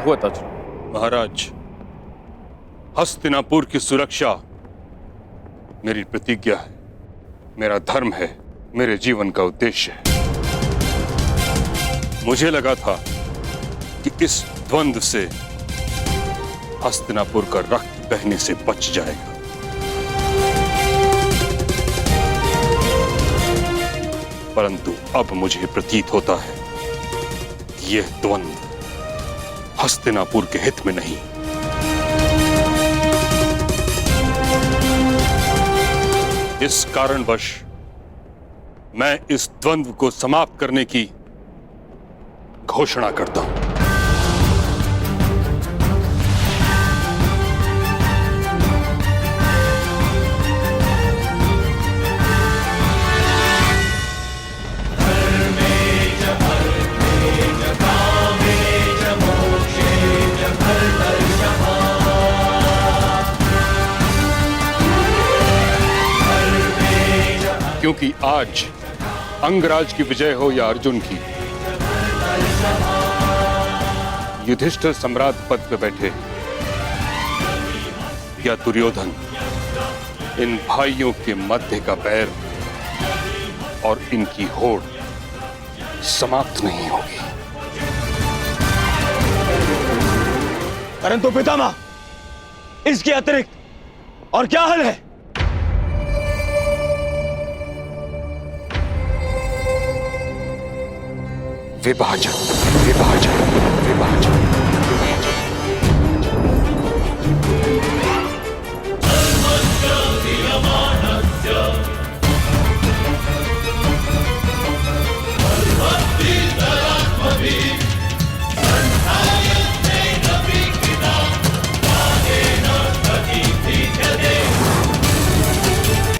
हुआ तर्जुमा? महाराज, हस्तिनापुर की सुरक्षा मेरी प्रतिज्ञा है, मेरा धर्म है, मेरे जीवन का उद्देश्य है। मुझे लगा था कि इस द्वंद्व से हस्तिनापुर का रक्त बहने से बच जाएगा, परंतु अब मुझे प्रतीत होता है कि यह द्वंद्व हस्तिनापुर के हित में नहीं। इस कारणवश मैं इस द्वंद्व को समाप्त करने की घोषणा करता हूं। क्योंकि आज अंगराज की विजय हो या अर्जुन की, युधिष्ठिर सम्राट पद पे बैठे या दुर्योधन, इन भाइयों के मध्य का बैर और इनकी होड़ समाप्त नहीं होगी। परंतु पितामह, इसके अतिरिक्त और क्या हल है? विभाजन, विभाजन, विभाजन।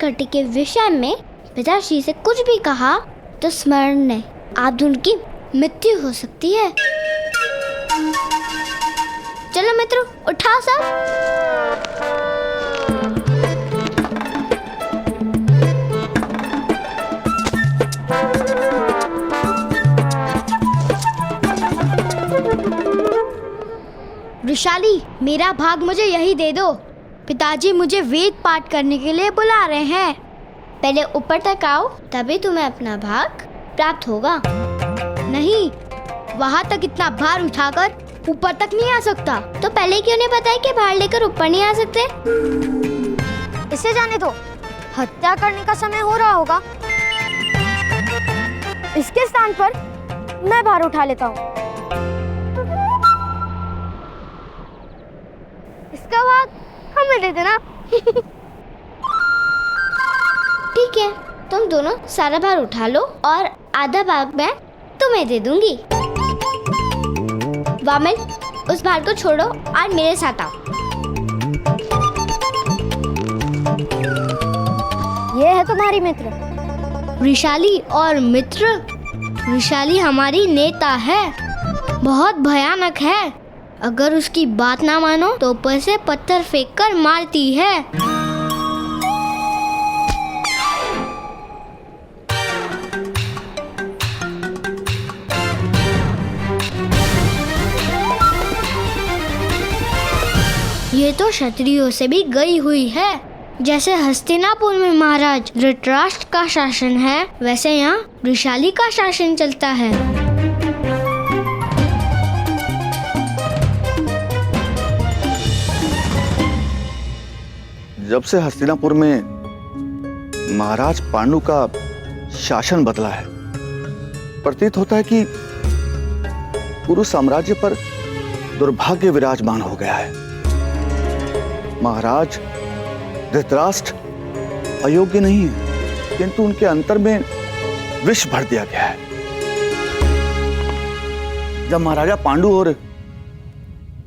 कटी के विषय में पिताश्री से कुछ भी कहा तो स्मरण ने अर्जुन की मृत्यु हो सकती है। चलो मित्रों, उठाओ सब। वृषाली, मेरा भाग मुझे यही दे दो। पिताजी मुझे वेद पाठ करने के लिए बुला रहे हैं। पहले ऊपर तक आओ, तभी तुम्हें अपना भाग प्राप्त होगा। नहीं, वहाँ तक इतना भार उठाकर ऊपर तक नहीं आ सकता। तो पहले क्यों नहीं बताया कि भार लेकर ऊपर नहीं आ सकते? इसे जाने दो, हत्या करने का समय हो रहा होगा। इसके स्थान पर मैं भार उठा लेता हूँ। इसका भाग हमें दे देना। ठीक है, तुम दोनों सारा भार उठा लो और आधा भाग मैं तुम्हें दे दूंगी। वामन, उस भार को छोड़ो और मेरे साथ आओ। ये है तुम्हारी मित्र वृषाली। और मित्र वृषाली हमारी नेता है, बहुत भयानक है। अगर उसकी बात ना मानो तो ऊपर से पत्थर फेंक कर मारती है। ये तो क्षत्रियों से भी गई हुई है। जैसे हस्तिनापुर में महाराज धृतराष्ट्र का शासन है, वैसे यहाँ वृषाली का शासन चलता है। जब से हस्तिनापुर में महाराज पांडु का शासन बदला है, प्रतीत होता है कि पूरे साम्राज्य पर दुर्भाग्य विराजमान हो गया है। महाराज धृतराष्ट्र अयोग्य नहीं है, किंतु उनके अंतर में विष भर दिया गया है। जब महाराजा पांडु और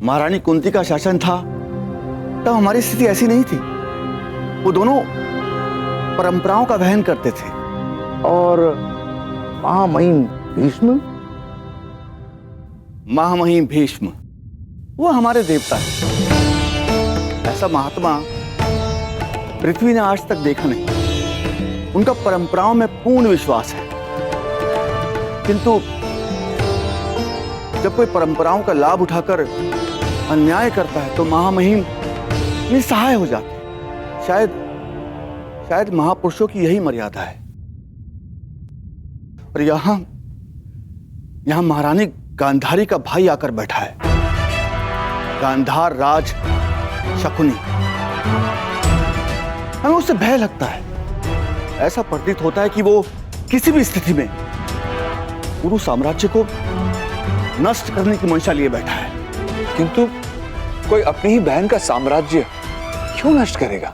महारानी कुंती का शासन था, तब हमारी स्थिति ऐसी नहीं थी। वो दोनों परंपराओं का वहन करते थे। और महामहिम भीष्म? महामहिम भीष्म वो हमारे देवता हैं। ऐसा महात्मा पृथ्वी ने आज तक देखा नहीं। उनका परंपराओं में पूर्ण विश्वास है, किंतु जब कोई परंपराओं का लाभ उठाकर अन्याय करता है तो महामहिम निसहाय हो जाते हैं। शायद महापुरुषों की यही मर्यादा है। और यहां महारानी गांधारी का भाई आकर बैठा है, गांधार राज शकुनी। हमें उससे भय लगता है। ऐसा प्रतीत होता है कि वो किसी भी स्थिति में कुरु साम्राज्य को नष्ट करने की मंशा लिए बैठा है। किंतु कोई अपनी ही बहन का साम्राज्य क्यों नष्ट करेगा?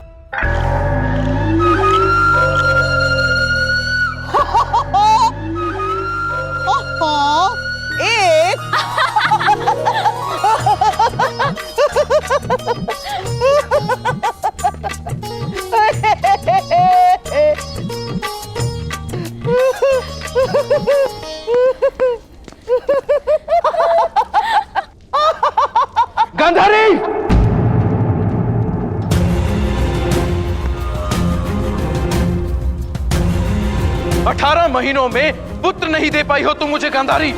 गांधारी! 18 महीनों में पुत्र नहीं दे पाई हो तुम मुझे गांधारी।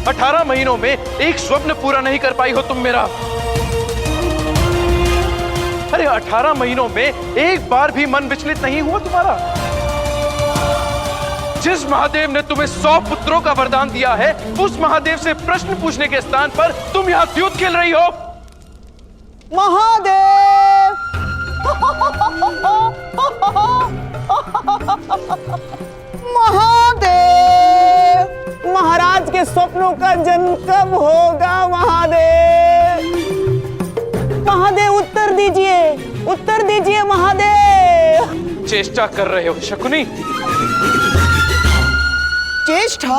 18 महीनों में एक स्वप्न पूरा नहीं कर पाई हो तुम मेरा। अरे 18 महीनों में एक बार भी मन विचलित नहीं हुआ तुम्हारा। जिस महादेव ने तुम्हें 100 पुत्रों का वरदान दिया है, उस महादेव से प्रश्न पूछने के स्थान पर तुम यहां द्यूत खेल रही हो। महादेव! महादेव! महाराज के स्वप्नों का जन्म कब होगा महादेव? महादेव उत्तर दीजिए, उत्तर दीजिए महादेव। चेष्टा कर रहे हो शकुनी? चेष्टा?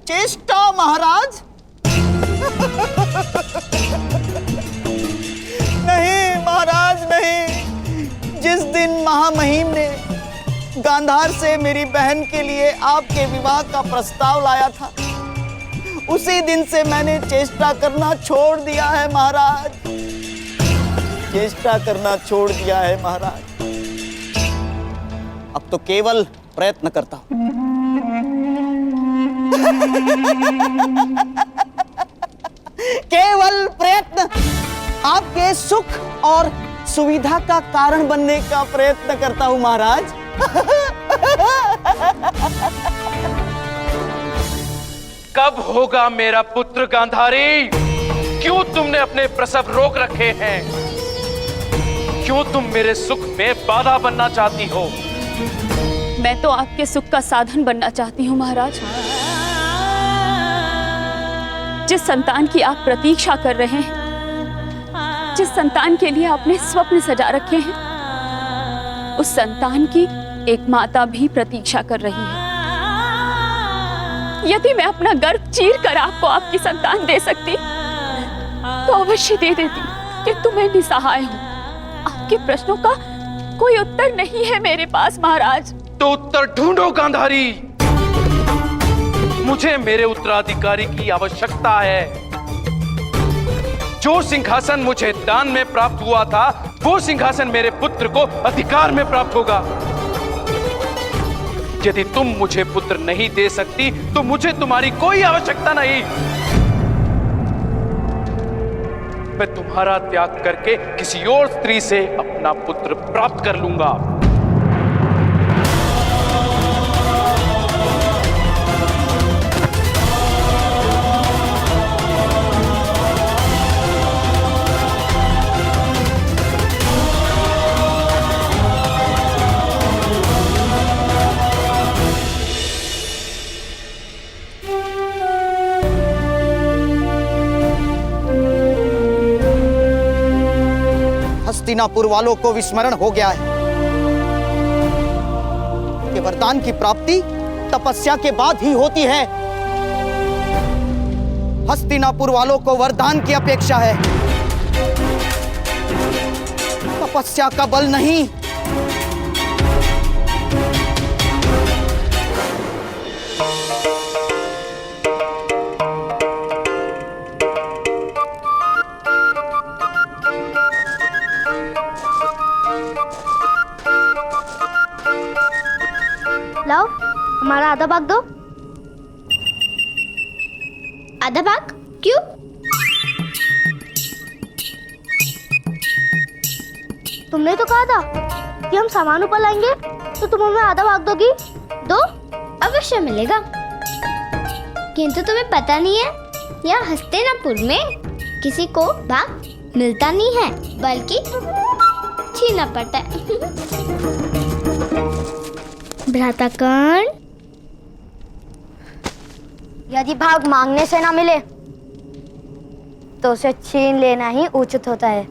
चेष्टा महाराज? नहीं महाराज नहीं। जिस दिन महामहिम ने गांधार से मेरी बहन के लिए आपके विवाह का प्रस्ताव लाया था, उसी दिन से मैंने चेष्टा करना छोड़ दिया है महाराज। चेष्टा करना छोड़ दिया है महाराज। अब तो केवल प्रयत्न करता हूं। केवल प्रयत्न, आपके सुख और सुविधा का कारण बनने का प्रयत्न करता हूं महाराज। कब होगा मेरा पुत्र गांधारी? क्यों तुमने अपने प्रसव रोक रखे हैं? क्यों तुम मेरे सुख में बाधा बनना चाहती हो? मैं तो आपके सुख का साधन बनना चाहती हूँ महाराज। जिस संतान की आप प्रतीक्षा कर रहे हैं, जिस संतान के लिए आपने स्वप्न सजा रखे हैं, उस संतान की एक माता भी प्रतीक्षा कर रही है। यदि मैं अपना गर्भ चीर कर आपको आपकी संतान दे सकती तो अवश्य दे देती, किंतु मैं निसहाय हूँ। आपके प्रश्नों का कोई उत्तर नहीं है मेरे पास महाराज। तो उत्तर ढूंढो गांधारी। मुझे मेरे उत्तराधिकारी की आवश्यकता है। जो सिंहासन मुझे दान में प्राप्त हुआ था, वो सिंहासन मेरे पुत्र को अधिकार में प्राप्त होगा। यदि तुम मुझे पुत्र नहीं दे सकती तो मुझे तुम्हारी कोई आवश्यकता नहीं। मैं तुम्हारा त्याग करके किसी और स्त्री से अपना पुत्र प्राप्त कर लूंगा। हस्तिनापुर वालों को विस्मरण हो गया है कि वरदान की प्राप्ति तपस्या के बाद ही होती है। हस्तिनापुर वालों को वरदान की अपेक्षा है, तपस्या का बल नहीं। आधा भाग दो। आधा भाग? क्यों? तुमने तो कहा था कि हम सामान ऊपर लाएंगे, तो तुम हमें आधा भाग दोगी? दो अवश्य मिलेगा, किंतु तुम्हें पता नहीं है यहाँ हस्तिनापुर में किसी को भाग मिलता नहीं है, बल्कि छीनना पड़ता है। भ्राताकर्ण, यदि भाग मांगने से ना मिले तो उसे छीन लेना ही उचित होता है।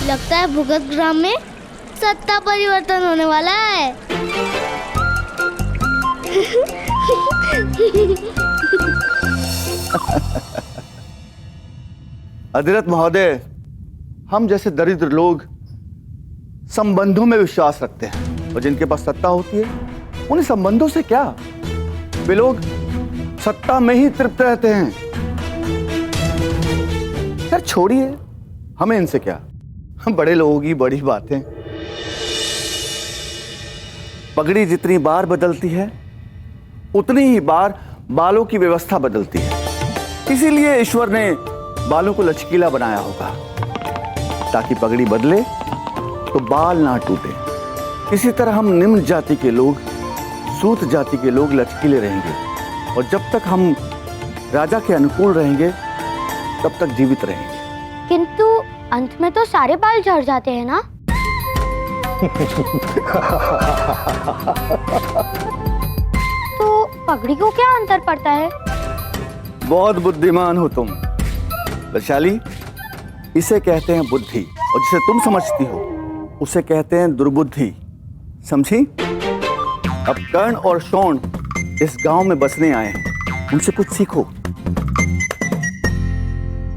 लगता है भुगत ग्राम में सत्ता परिवर्तन होने वाला है। अधिरथ महोदय, हम जैसे दरिद्र लोग संबंधों में विश्वास रखते हैं, और जिनके पास सत्ता होती है उन्हें संबंधों से क्या, वे लोग सत्ता में ही तृप्त रहते हैं। यार छोड़िए, हमें इनसे क्या, हम बड़े लोगों की बड़ी बातें। पगड़ी जितनी बार बदलती है उतनी ही बार बालों की व्यवस्था बदलती है। इसीलिए ईश्वर ने बालों को लचकीला बनाया होगा, ताकि पगड़ी बदले तो बाल ना टूटे। इसी तरह हम निम्न जाति के लोग, सूत जाति के लोग लचकीले रहेंगे, और जब तक हम राजा के अनुकूल रहेंगे तब तक जीवित रहेंगे। किंतु अंत में तो सारे बाल झड़ जाते हैं ना? तो पगड़ी को क्या अंतर पड़ता है? बहुत बुद्धिमान हो तुम वैशाली। इसे कहते हैं बुद्धि, और जिसे तुम समझती हो उसे कहते हैं दुर्बुद्धि, समझी? अब कर्ण और शोण इस गांव में बसने आए हैं, उनसे कुछ सीखो।